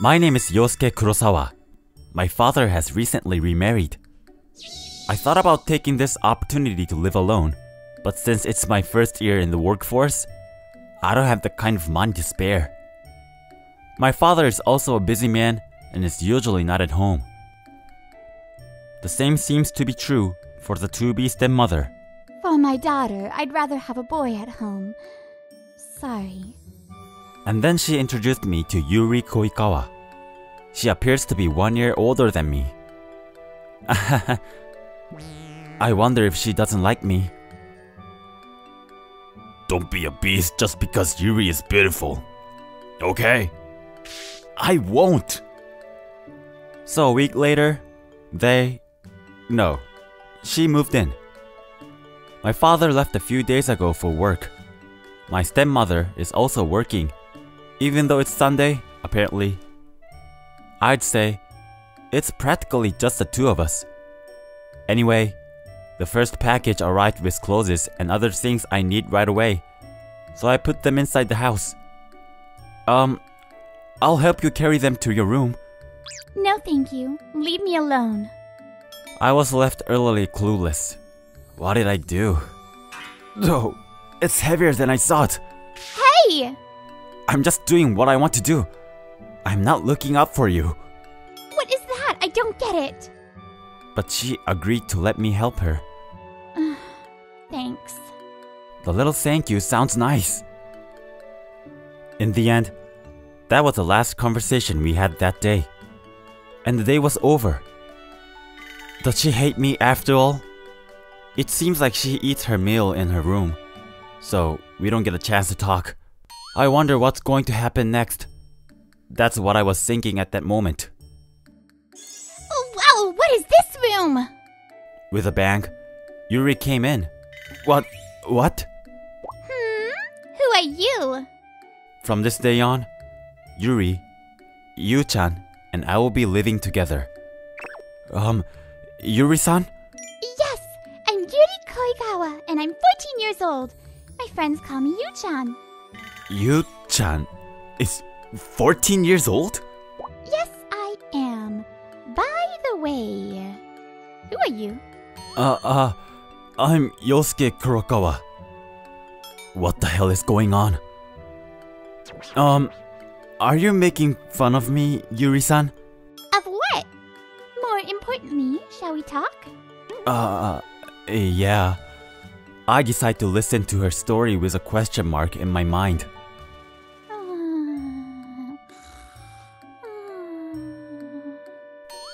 My name is Yosuke Kurosawa. My father has recently remarried. I thought about taking this opportunity to live alone, but since it's my first year in the workforce, I don't have the kind of money to spare. My father is also a busy man and is usually not at home. The same seems to be true for the to-be stepmother. For my daughter, I'd rather have a boy at home. Sorry. And then she introduced me to Yuri Koikawa. She appears to be 1 year older than me. I wonder if she doesn't like me. Don't be a beast just because Yuri is beautiful. Okay? I won't! So a week later, she moved in. My father left a few days ago for work. My stepmother is also working, even though it's Sunday, apparently. I'd say it's practically just the two of us. Anyway, the first package arrived with clothes and other things I need right away, so I put them inside the house. I'll help you carry them to your room. No, thank you. Leave me alone. I was left utterly clueless. What did I do? No, it's heavier than I thought. Hey! I'm just doing what I want to do. I'm not looking out for you. What is that? I don't get it. But she agreed to let me help her. Thanks. The little thank you sounds nice. In the end, that was the last conversation we had that day. And the day was over. Does she hate me after all? It seems like she eats her meal in her room, so we don't get a chance to talk. I wonder what's going to happen next. That's what I was thinking at that moment. Oh, wow, what is this room? With a bang, Yuri came in. What? Who are you? From this day on, Yuri, Yu-chan, and I will be living together. Yuri-san? Yes, I'm Yuri Koigawa, and I'm 14 years old. My friends call me Yu-chan. Yu-chan is 14 years old? Yes, I am. By the way, who are you? I'm Yosuke Kurokawa. What the hell is going on? Are you making fun of me, Yuri-san? Of what? More importantly, shall we talk? Yeah. I decide to listen to her story with a question mark in my mind.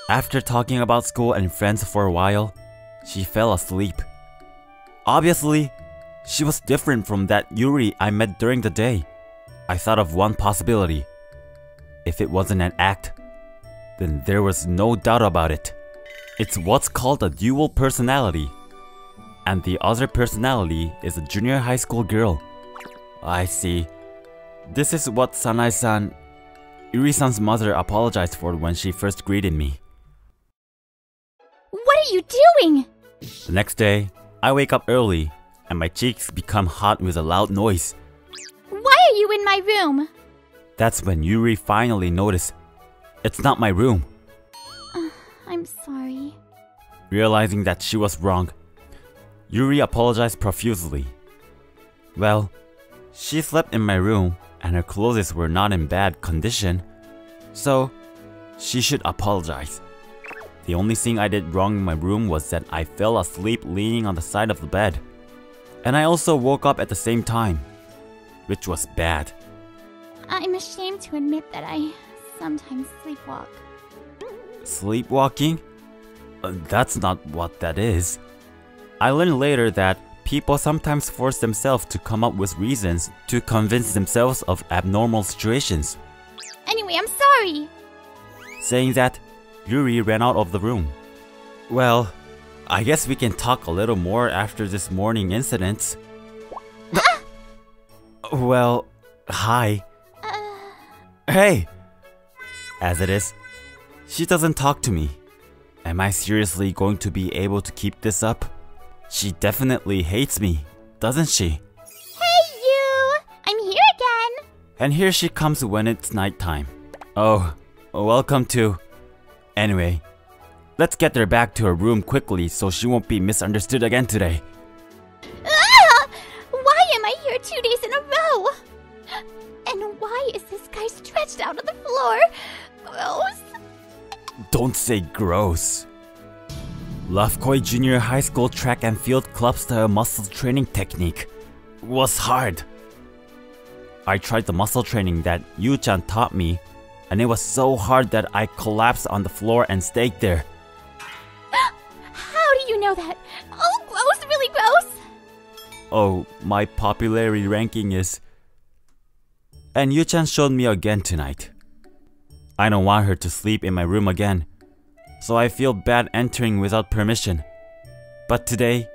After talking about school and friends for a while, she fell asleep. Obviously, she was different from that Yuri I met during the day. I thought of one possibility. If it wasn't an act, then there was no doubt about it. It's what's called a dual personality. And the other personality is a junior high school girl. I see. This is what Sanae-san, Yuri-san's mother, apologized for when she first greeted me. What are you doing? The next day, I wake up early and my cheeks become hot with a loud noise. Why are you in my room? That's when Yuri finally noticed. It's not my room. I'm sorry. Realizing that she was wrong, Yuri apologized profusely. Well, she slept in my room and her clothes were not in bad condition, so she should apologize. The only thing I did wrong in my room was that I fell asleep leaning on the side of the bed. And I also woke up at the same time, which was bad. I'm ashamed to admit that I sometimes sleepwalk. Sleepwalking? That's not what that is. I learned later that people sometimes force themselves to come up with reasons to convince themselves of abnormal situations. Anyway, I'm sorry. Saying that, Yuri ran out of the room. Well, I guess we can talk a little more after this morning incident. Well, hi. Hey! As it is, she doesn't talk to me. Am I seriously going to be able to keep this up? She definitely hates me, doesn't she? Hey, you! I'm here again! And here she comes when it's nighttime. Oh, Welcome to... Anyway, let's get her back to her room quickly so she won't be misunderstood again today. Ah! Why am I here 2 days in a row? And why is this guy stretched out on the floor? Gross. Don't say gross. Lafkoy Junior High School track and field club style muscle training technique was hard. I tried the muscle training that Yu-chan taught me, and it was so hard that I collapsed on the floor and stayed there. How do you know that? Oh, gross, really gross. Oh, my popularity ranking is... And Yu-chan showed me again tonight. I don't want her to sleep in my room again, so I feel bad entering without permission. But today,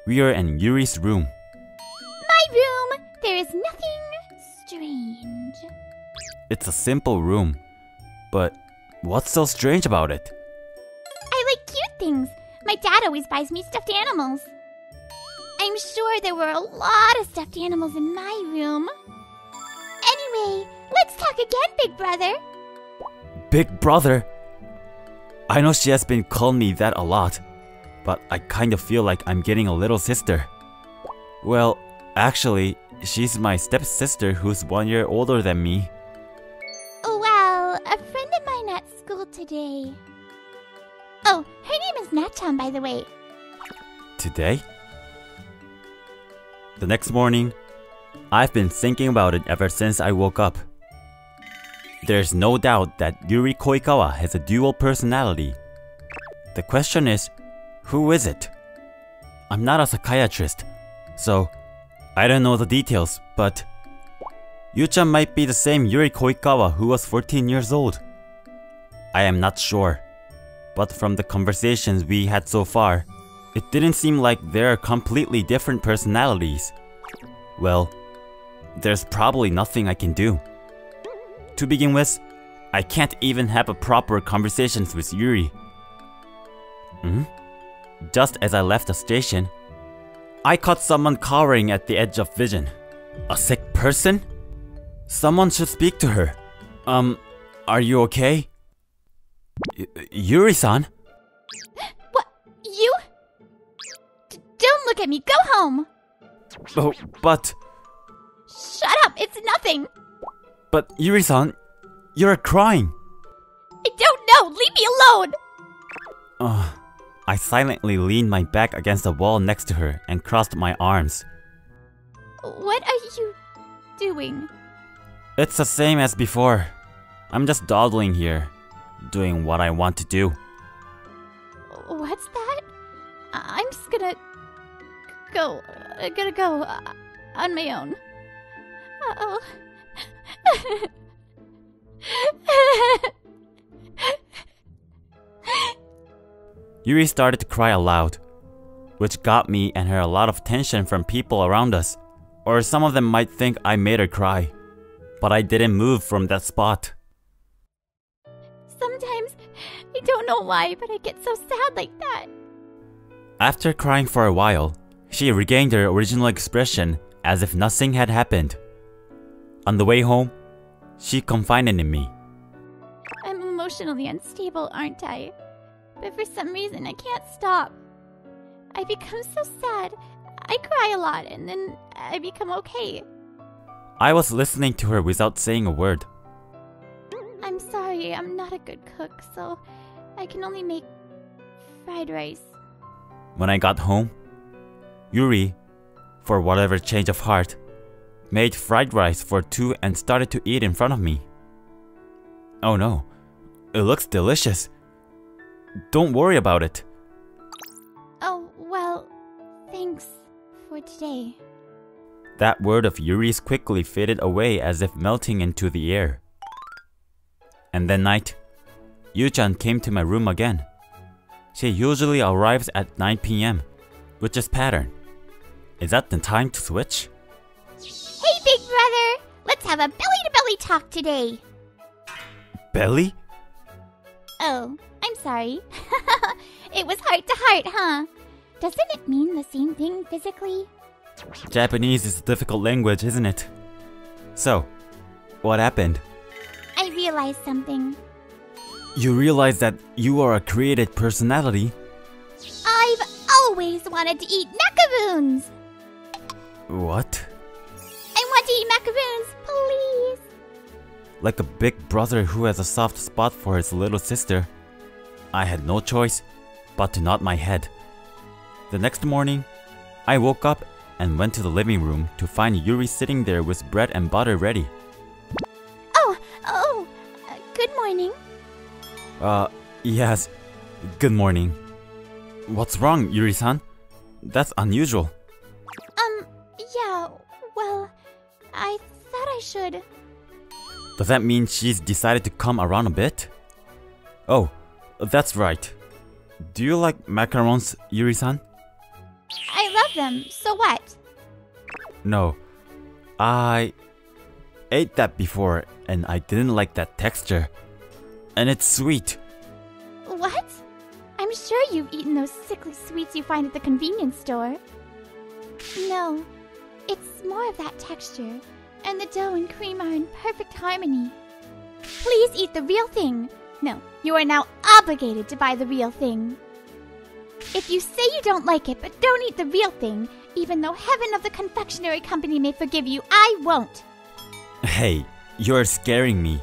we are in Yuri's room. My room. There is nothing strange. It's a simple room, but what's so strange about it? I like cute things. My dad always buys me stuffed animals. I'm sure there were a lot of stuffed animals in my room. Anyway, let's talk again, Big Brother. Big brother? I know she has been calling me that a lot, but I kind of feel like I'm getting a little sister. Well, actually, she's my stepsister who's 1 year older than me. Well, a friend of mine at school today. Oh, her name is Natchan, by the way. Today? The next morning, I've been thinking about it ever since I woke up. There's no doubt that Yuri Koikawa has a dual personality. The question is, who is it? I'm not a psychiatrist, so I don't know the details, but Yu-chan might be the same Yuri Koikawa who was 14 years old. I am not sure, but from the conversations we had so far, it didn't seem like there are completely different personalities. Well, there's probably nothing I can do. To begin with, I can't even have a proper conversations with Yuri. Just as I left the station, I caught someone cowering at the edge of vision. A sick person? Someone should speak to her. Are you okay? Yuri-san? What? You? Don't look at me. Go home. Oh, but... Shut up. It's nothing. But Yuri-san, you're crying. I don't know. Leave me alone. I silently leaned my back against the wall next to her and crossed my arms. What are you doing? It's the same as before. I'm just dawdling here, doing what I want to do. What's that? I'm just gonna go. On my own. Uh-oh. Yuri started to cry aloud, which got me and her a lot of attention from people around us, or some of them might think I made her cry, but I didn't move from that spot. Sometimes, I don't know why, but I get so sad like that. After crying for a while, she regained her original expression as if nothing had happened. On the way home, she confided in me. I'm emotionally unstable, aren't I? But for some reason, I can't stop. I become so sad. I cry a lot, and then I become okay. I was listening to her without saying a word. I'm sorry, I'm not a good cook, so I can only make fried rice. When I got home, Yuri, for whatever change of heart, made fried rice for two and started to eat in front of me. Oh no, it looks delicious. Don't worry about it. Oh, well, thanks for today. That word of Yuri's quickly faded away as if melting into the air. And that night, Yu-chan came to my room again. She usually arrives at 9 p.m., which is pattern. Is that the time to switch? Hey, big brother! Let's have a belly-to-belly talk today. Belly? Oh, I'm sorry. It was heart to heart, huh? Doesn't it mean the same thing physically? Japanese is a difficult language, isn't it? So, what happened? I realized something. You realize that you are a created personality? I've always wanted to eat macaroons. What? I want to eat macaroons, please. Like a big brother who has a soft spot for his little sister, I had no choice but to nod my head. The next morning, I woke up and went to the living room to find Yuri sitting there with bread and butter ready. Good morning. Yes. Good morning. What's wrong, Yuri-san? That's unusual. Yeah, well, I thought I should. Does that mean she's decided to come around a bit? Oh, that's right. Do you like macarons, Yuri-san? I love them, so what? No. I ate that before and I didn't like that texture. And it's sweet. What? I'm sure you've eaten those sickly sweets you find at the convenience store. No, it's more of that texture, and the dough and cream are in perfect harmony. Please eat the real thing. No, you are now obligated to buy the real thing. If you say you don't like it but don't eat the real thing, even though heaven of the confectionery company may forgive you, I won't. Hey, you're scaring me.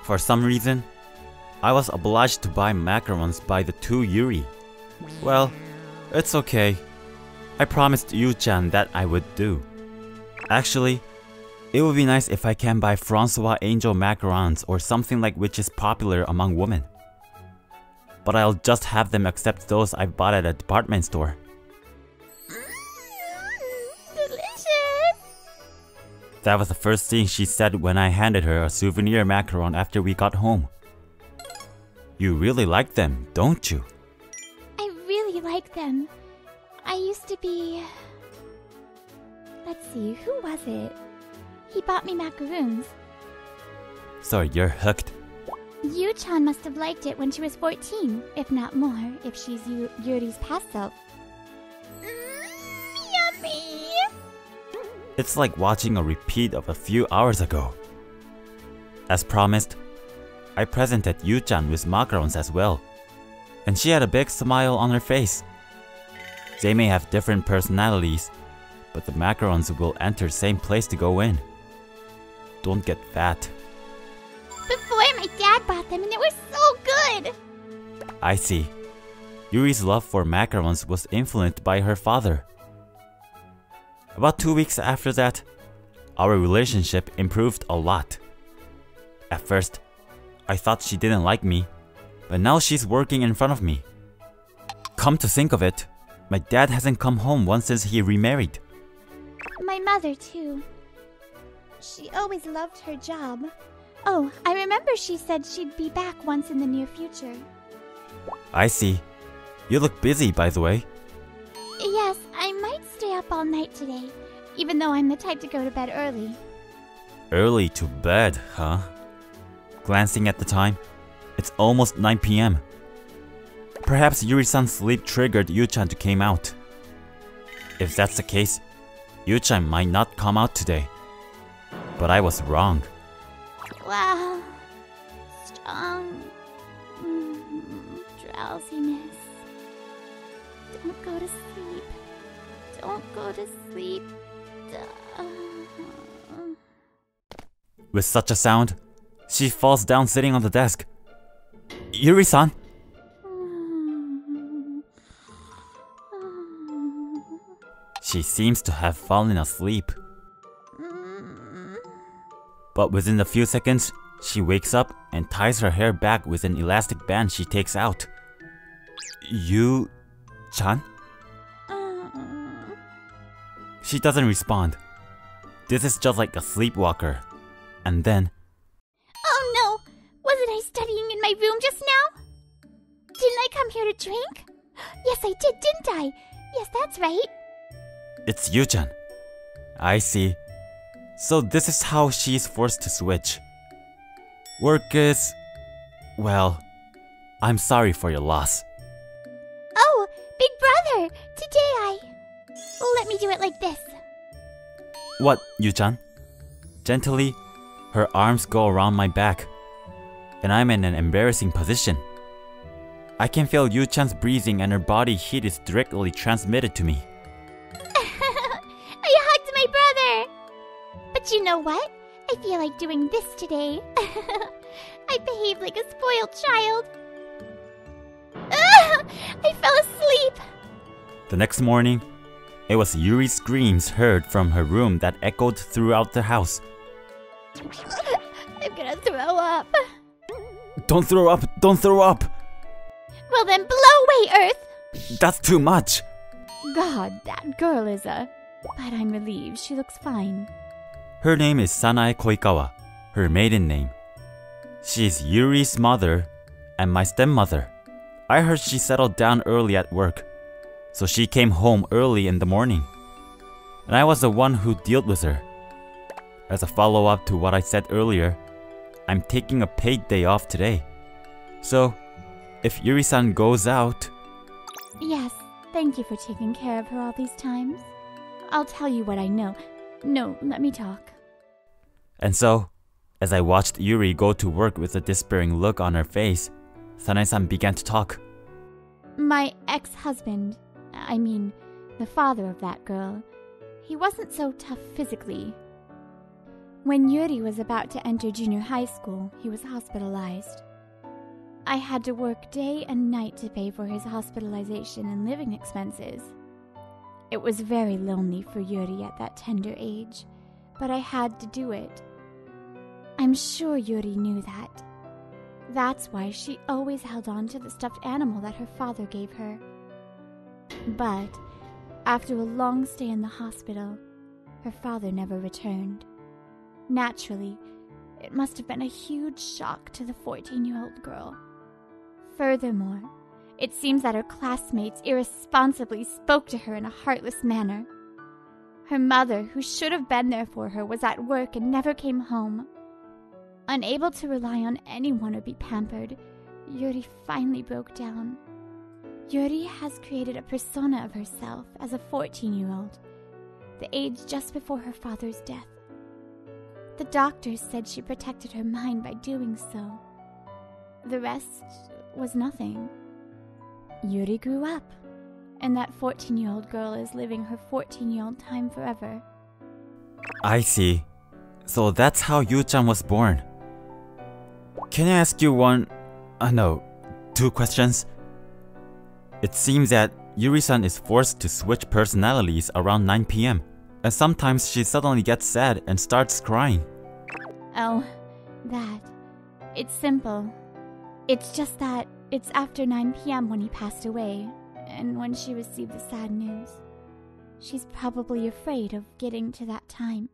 For some reason, I was obliged to buy macarons by the two Yuri. Well, it's okay. I promised Yu-chan that I would do. Actually, it would be nice if I can buy Francois Angel macarons or something like which is popular among women. But I'll just have them accept those I bought at a department store. Delicious! That was the first thing she said when I handed her a souvenir macaron after we got home. You really like them, don't you? I really like them. I used to be... Let's see, who was it? He bought me macaroons. So you're hooked. Yu-chan must have liked it when she was 14, if not more, if she's Yuri's past self. Yummy! It's like watching a repeat of a few hours ago. As promised, I presented Yu-chan with macarons as well, and she had a big smile on her face. They may have different personalities, but the macarons will enter same place to go in. Don't get fat. Before my dad bought them and they were so good! I see. Yuri's love for macarons was influenced by her father. About 2 weeks after that, our relationship improved a lot. At first, I thought she didn't like me, but now she's working in front of me. Come to think of it, my dad hasn't come home once since he remarried. My mother, too. She always loved her job. Oh, I remember she said she'd be back once in the near future. I see. You look busy, by the way. Yes, I might stay up all night today, even though I'm the type to go to bed early. Early to bed, huh? Glancing at the time, it's almost 9 p.m. Perhaps Yuri-san's sleep triggered Yu-chan to come out. If that's the case, Yu-chan might not come out today. But I was wrong. Wow. Strong. Drowsiness. Don't go to sleep. Don't go to sleep. With such a sound, she falls down sitting on the desk. Yuri-san! She seems to have fallen asleep. But within a few seconds, she wakes up and ties her hair back with an elastic band she takes out. Yu-chan? She doesn't respond. This is just like a sleepwalker. And then... Oh no! Wasn't I studying in my room just now? Didn't I come here to drink? Yes, I did, didn't I? Yes, that's right. It's Yu-chan. I see. So this is how she's forced to switch. Work is... well, I'm sorry for your loss. Oh, big brother! Today let me do it like this. What, Yu-chan? Gently, her arms go around my back. and I'm in an embarrassing position. I can feel Yu-chan's breathing and her body heat is directly transmitted to me. I hugged my brother! But you know what? I feel like doing this today. I behaved like a spoiled child. I fell asleep. The next morning, it was Yuri's screams heard from her room that echoed throughout the house. I'm gonna throw up. Don't throw up! Don't throw up! Well then, blow away, Earth! That's too much! God, that girl is a... But I'm relieved she looks fine. Her name is Sanae Koikawa, her maiden name. She's Yuri's mother and my stepmother. I heard she settled down early at work, so she came home early in the morning. And I was the one who dealt with her. As a follow-up to what I said earlier, I'm taking a paid day off today. So, if Yuri-san goes out... Yes, thank you for taking care of her all these times. I'll tell you what I know. No, let me talk. And so, as I watched Yuri go to work with a despairing look on her face, Sanae-san began to talk. My ex-husband, I mean, the father of that girl, he wasn't so tough physically. When Yuri was about to enter junior high school, he was hospitalized. I had to work day and night to pay for his hospitalization and living expenses. It was very lonely for Yuri at that tender age, but I had to do it. I'm sure Yuri knew that. That's why she always held on to the stuffed animal that her father gave her. But after a long stay in the hospital, her father never returned. Naturally, it must have been a huge shock to the 14-year-old girl. Furthermore, it seems that her classmates irresponsibly spoke to her in a heartless manner. Her mother, who should have been there for her, was at work and never came home. Unable to rely on anyone or be pampered, Yuri finally broke down. Yuri has created a persona of herself as a 14-year-old, the age just before her father's death. The doctors said she protected her mind by doing so. The rest was nothing. Yuri grew up, and that 14-year-old girl is living her 14-year-old time forever. I see. So that's how Yu-chan was born. Can I ask you two questions? It seems that Yuri-san is forced to switch personalities around 9 p.m. and sometimes she suddenly gets sad and starts crying. Oh, that. It's simple. It's just that it's after 9 p.m. when he passed away, and when she received the sad news. She's probably afraid of getting to that time.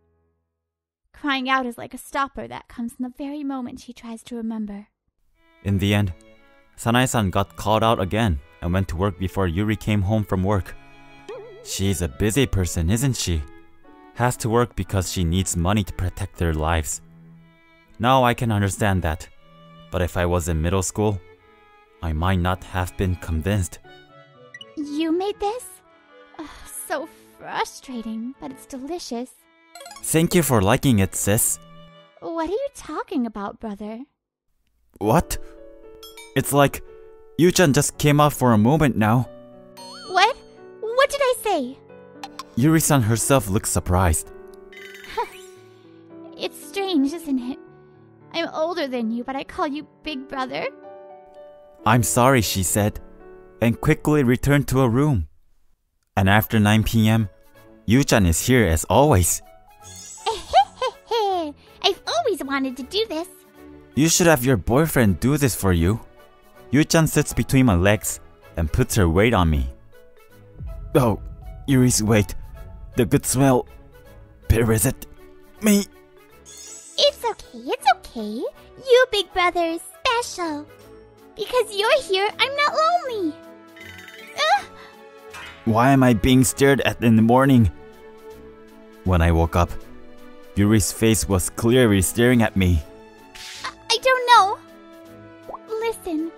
Crying out is like a stopper that comes in the very moment she tries to remember. In the end, Sanae-san got called out again and went to work before Yuri came home from work. She's a busy person, isn't she? Has to work because she needs money to protect their lives. Now I can understand that, but if I was in middle school, I might not have been convinced. You made this? Ugh, so frustrating, but it's delicious. Thank you for liking it, sis. What are you talking about, brother? What? It's like Yu-chan just came out for a moment now. What? What did I say? Yuri-san herself looks surprised. It's strange, isn't it? I'm older than you, but I call you big brother. I'm sorry, she said, and quickly returned to her room. And after 9 p.m., Yu-chan is here as always. I've always wanted to do this. You should have your boyfriend do this for you. Yu-chan sits between my legs and puts her weight on me. Oh, Yuri's weight. The good smell. Better is it? Me. It's okay. You, big brother, is special. Because you're here, I'm not lonely. Why am I being stared at in the morning? When I woke up, Yuri's face was clearly staring at me. I don't know. Listen,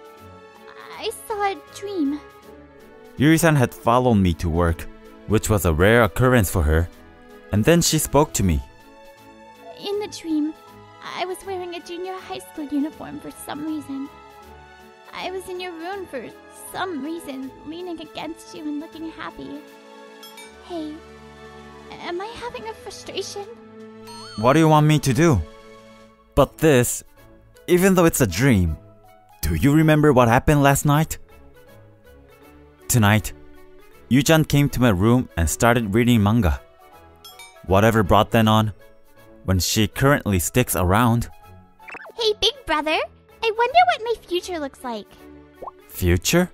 I saw a dream. Yuri-san had followed me to work, which was a rare occurrence for her, and then she spoke to me. In the dream, I was was wearing a junior high school uniform for some reason. I was in your room for some reason, leaning against you and looking happy. Hey, am I having a frustration? What do you want me to do? But this, even though it's a dream, do you remember what happened last night? Tonight, Yu-chan came to my room and started reading manga. Whatever brought that on, when she currently sticks around. Hey, big brother, I wonder what my future looks like. Future?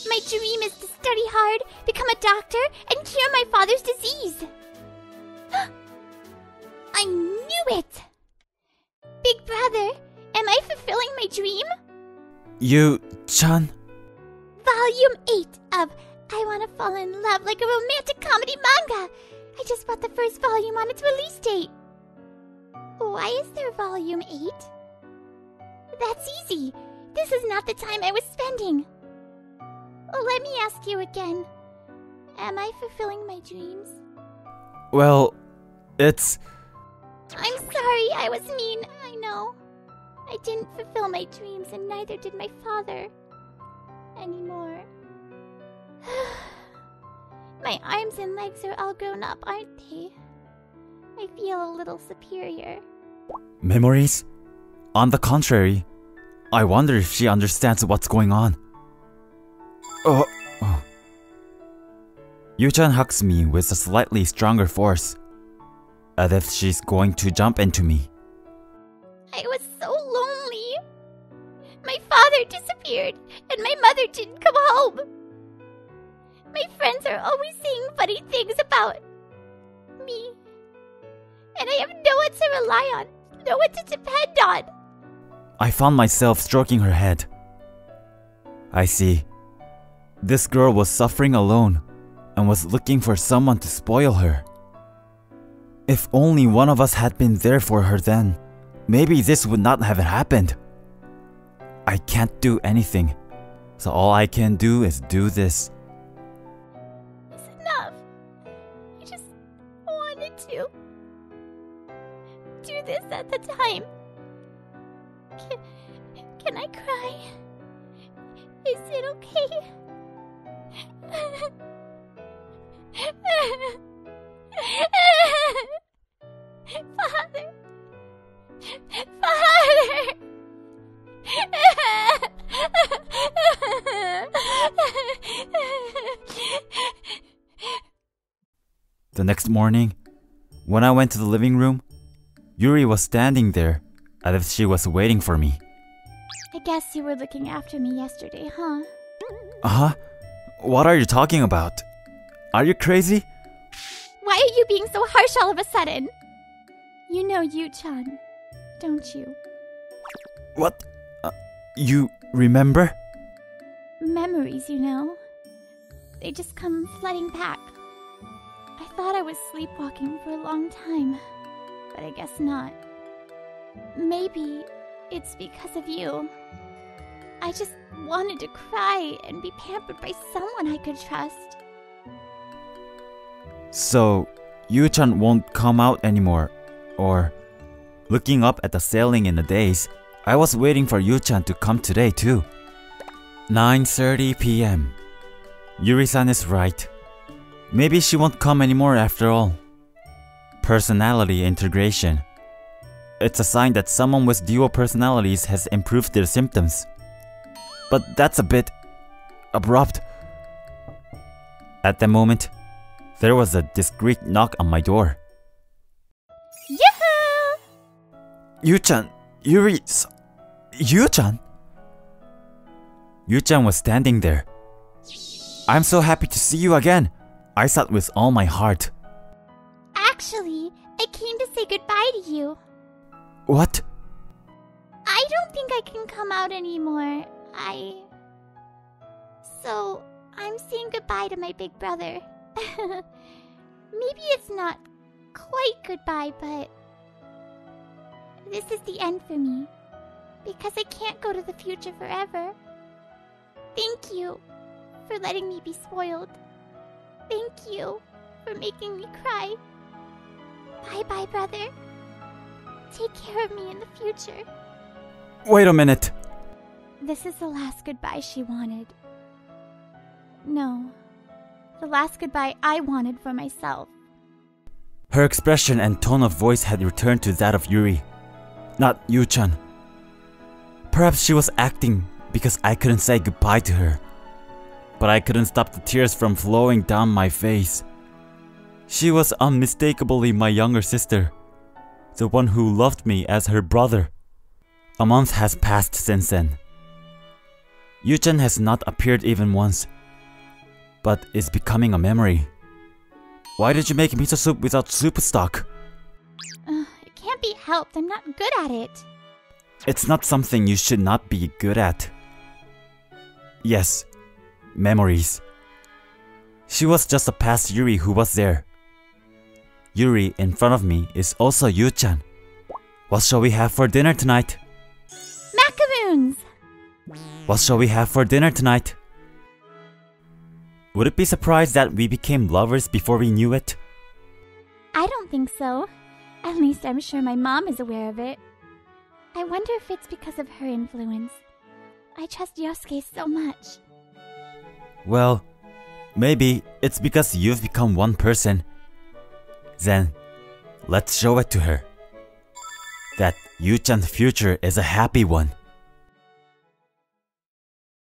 My dream is to study hard, become a doctor, and cure my father's disease. I knew it! Big brother, am I fulfilling my dream? Yu-chan? Volume 8 of I Wanna Fall in Love Like a Romantic Comedy Manga. I just bought the first volume on its release date. Why is there Volume 8? That's easy. This is not the time I was spending. Let me ask you again. Am I fulfilling my dreams? Well, it's... I'm sorry, I was mean, I know. I didn't fulfill my dreams and neither did my father. Anymore. My arms and legs are all grown up, aren't they? I feel a little superior. Memories? On the contrary, I wonder if she understands what's going on. Oh. Yu-chan hugs me with a slightly stronger force, as if she's going to jump into me. I was so lonely. My father disappeared, and my mother didn't come home. My friends are always saying funny things about me. And I have no one to rely on, no one to depend on. I found myself stroking her head. I see. This girl was suffering alone and was looking for someone to spoil her. If only one of us had been there for her then, maybe this would not have happened. I can't do anything, so all I can do is do this. It's enough. I just wanted to do this at the time. Can I cry? Is it okay? Father! Father! The next morning, when I went to the living room, Yuri was standing there as if she was waiting for me. I guess you were looking after me yesterday, huh? Uh-huh? What are you talking about? Are you crazy? Why are you being so harsh all of a sudden? You know Yu-chan, don't you? What? You remember? Memories, you know. They just come flooding back. I thought I was sleepwalking for a long time, but I guess not. Maybe it's because of you. I just wanted to cry and be pampered by someone I could trust. So, Yu-chan won't come out anymore, or... Looking up at the ceiling in the days, I was waiting for Yu-chan to come today too. 9:30 p.m. Yuri-san is right. Maybe she won't come anymore after all. Personality integration. It's a sign that someone with dual personalities has improved their symptoms. But that's a bit... abrupt. At that moment, there was a discreet knock on my door. Yoo-hoo! Yu-chan, Yu-chan? Yu-chan was standing there. I'm so happy to see you again, I thought with all my heart. Actually, I came to say goodbye to you. What? I don't think I can come out anymore. So, I'm saying goodbye to my big brother. Maybe it's not quite goodbye, but this is the end for me. Because I can't go to the future forever. Thank you for letting me be spoiled. Thank you for making me cry. Bye-bye, brother. take care of me in the future. Wait a minute. This is the last goodbye she wanted. No, the last goodbye I wanted for myself. Her expression and tone of voice had returned to that of Yuri, not Yu-chan. Perhaps she was acting because I couldn't say goodbye to her, but I couldn't stop the tears from flowing down my face. She was unmistakably my younger sister, the one who loved me as her brother. A month has passed since then. Yu-chan has not appeared even once, but is becoming a memory. Why did you make miso soup without soup stock? It can't be helped. I'm not good at it. It's not something you should not be good at. Yes, memories. She was just a past Yuri who was there. Yuri in front of me is also Yu-chan. What shall we have for dinner tonight? Macaroons! What shall we have for dinner tonight? Would it be surprised that we became lovers before we knew it? I don't think so. At least I'm sure my mom is aware of it. I wonder if it's because of her influence. I trust Yosuke so much. Well, maybe it's because you've become one person. Then, let's show it to her. That Yu-chan's future is a happy one.